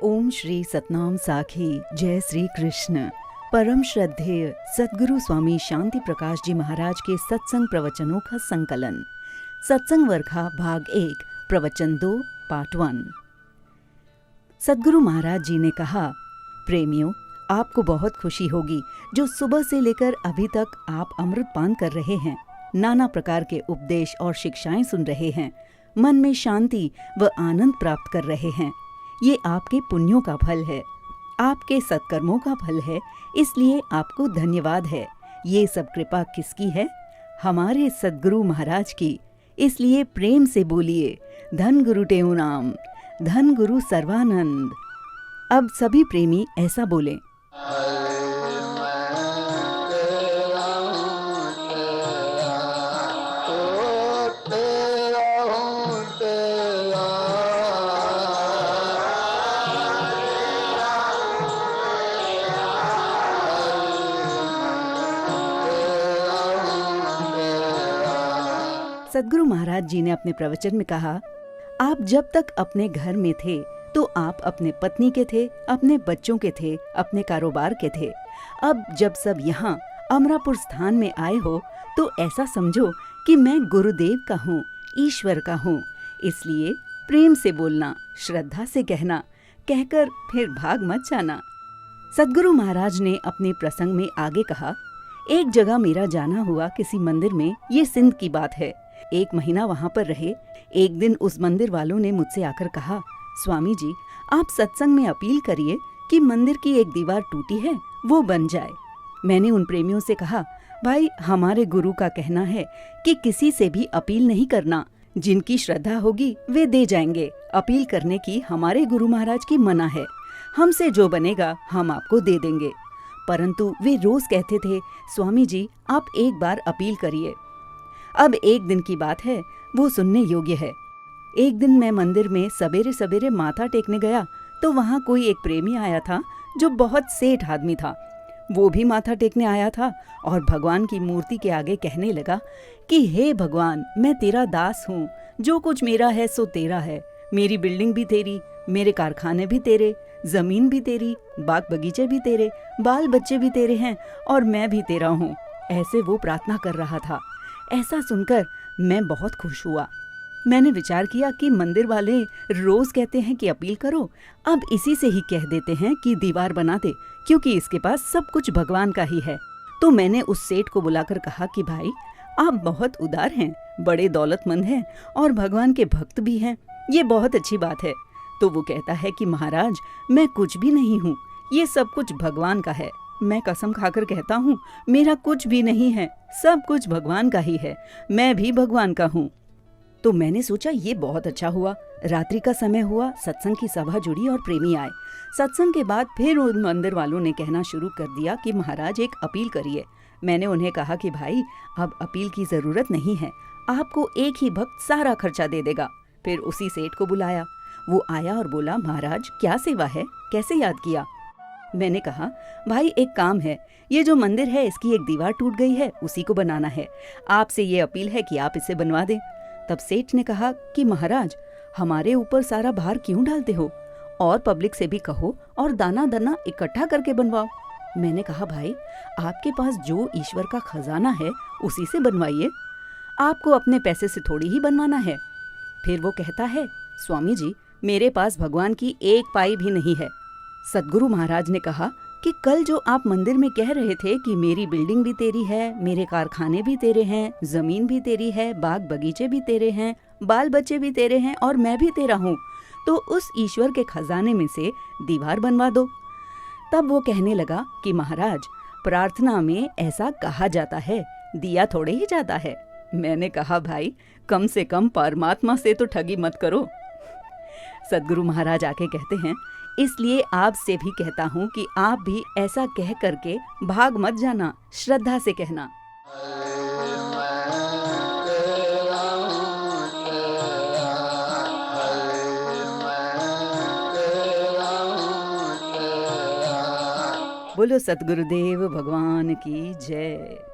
ओम श्री सतनाम साखी जय श्री कृष्ण। परम श्रद्धेय सद्गुरु स्वामी शांति प्रकाश जी महाराज के सत्संग प्रवचनों का संकलन। सत्संग वर्खा भाग 1 प्रवचन 2 पार्ट 1। सद्गुरु महाराज जी ने कहा, प्रेमियों, आपको बहुत खुशी होगी जो सुबह से लेकर अभी तक आप अमृत पान कर रहे हैं, नाना प्रकार के उपदेश और शिक्षाएं सुन रहे हैं, मन में शांति व आनंद प्राप्त कर रहे हैं। ये आपके पुण्यों का फल है, आपके सत्कर्मों का फल है, इसलिए आपको धन्यवाद है। ये सब कृपा किसकी है? हमारे सद्गुरु महाराज की। इसलिए प्रेम से बोलिए, धन गुरु तेऊ नाम, धन गुरु सर्वानंद। अब सभी प्रेमी ऐसा बोलें। सद्गुरु महाराज जी ने अपने प्रवचन में कहा, आप जब तक अपने घर में थे तो आप अपने पत्नी के थे, अपने बच्चों के थे, अपने कारोबार के थे। अब जब सब यहाँ अमरापुर स्थान में आए हो तो ऐसा समझो कि मैं गुरुदेव का हूँ, ईश्वर का हूँ। इसलिए प्रेम से बोलना, श्रद्धा से कहना, कहकर फिर भाग मत जाना। सद्गुरु महाराज ने अपने प्रसंग में आगे कहा, एक जगह मेरा जाना हुआ किसी मंदिर में। ये सिंध की बात है। 1 महीना वहाँ पर रहे। एक दिन उस मंदिर वालों ने मुझसे आकर कहा, स्वामी जी, आप सत्संग में अपील करिए कि मंदिर की एक दीवार टूटी है वो बन जाए। मैंने उन प्रेमियों से कहा, भाई, हमारे गुरु का कहना है कि किसी से भी अपील नहीं करना, जिनकी श्रद्धा होगी वे दे जाएंगे। अपील करने की हमारे गुरु महाराज की मना है। हमसे जो बनेगा हम आपको दे देंगे। परंतु वे रोज कहते थे, स्वामी जी, आप एक बार अपील करिए। अब एक दिन की बात है, वो सुनने योग्य है। एक दिन मैं मंदिर में सवेरे सवेरे माथा टेकने गया तो वहाँ कोई एक प्रेमी आया था जो बहुत सेठ आदमी था। वो भी माथा टेकने आया था और भगवान की मूर्ति के आगे कहने लगा कि हे भगवान, मैं तेरा दास हूँ, जो कुछ मेरा है सो तेरा है। मेरी बिल्डिंग भी तेरी, मेरे कारखाने भी तेरे, जमीन भी तेरी, बाग बगीचे भी तेरे, बाल बच्चे भी तेरे हैं और मैं भी तेरा हूँ। ऐसे वो प्रार्थना कर रहा था। ऐसा सुनकर मैं बहुत खुश हुआ। मैंने विचार किया कि मंदिर वाले रोज कहते हैं कि अपील करो, अब इसी से ही कह देते हैं कि दीवार बना दे, क्योंकि इसके पास सब कुछ भगवान का ही है। तो मैंने उस सेठ को बुलाकर कहा कि भाई, आप बहुत उदार हैं, बड़े दौलतमंद हैं और भगवान के भक्त भी हैं, ये बहुत अच्छी बात है। तो वो कहता है कि महाराज, मैं कुछ भी नहीं हूँ, ये सब कुछ भगवान का है। मैं कसम खाकर कहता हूँ, मेरा कुछ भी नहीं है, सब कुछ भगवान का ही है, मैं भी भगवान का हूँ। तो मैंने सोचा ये बहुत अच्छा हुआ। रात्रि का समय हुआ, सत्संग की सभा जुड़ी और प्रेमी आए। सत्संग के बाद फिर उन मंदिर वालों ने कहना शुरू कर दिया कि महाराज एक अपील करिए। मैंने उन्हें कहा कि भाई, अब अपील की जरूरत नहीं है, आपको एक ही भक्त सारा खर्चा दे देगा। फिर उसी सेठ को बुलाया। वो आया और बोला, महाराज क्या सेवा है, कैसे याद किया? मैंने कहा, भाई एक काम है, ये जो मंदिर है इसकी एक दीवार टूट गई है, उसी को बनाना है। आपसे ये अपील है कि आप इसे बनवा दें। तब सेठ ने कहा कि महाराज, हमारे ऊपर सारा भार क्यों डालते हो, और पब्लिक से भी कहो और दाना दाना इकट्ठा करके बनवाओ। मैंने कहा, भाई आपके पास जो ईश्वर का खजाना है उसी से बनवाइए, आपको अपने पैसे से थोड़ी ही बनवाना है। फिर वो कहता है, स्वामी जी, मेरे पास भगवान की एक पाई भी नहीं है। सद्गुरु महाराज ने कहा कि कल जो आप मंदिर में कह रहे थे कि मेरी बिल्डिंग भी तेरी है, मेरे कारखाने भी तेरे हैं, जमीन भी तेरी है, बाग बगीचे भी तेरे हैं, बाल बच्चे भी तेरे हैं और मैं भी तेरा हूँ, तो उस ईश्वर के खजाने में से दीवार बनवा दो। तब वो कहने लगा कि महाराज, प्रार्थना में ऐसा कहा जाता है, दिया थोड़े ही जाता है। मैंने कहा, भाई कम से कम परमात्मा से तो ठगी मत करो। सद्गुरु महाराज आके कहते हैं, इसलिए आपसे भी कहता हूँ कि आप भी ऐसा कह करके भाग मत जाना, श्रद्धा से कहना। बोलो सतगुरुदेव भगवान की जय।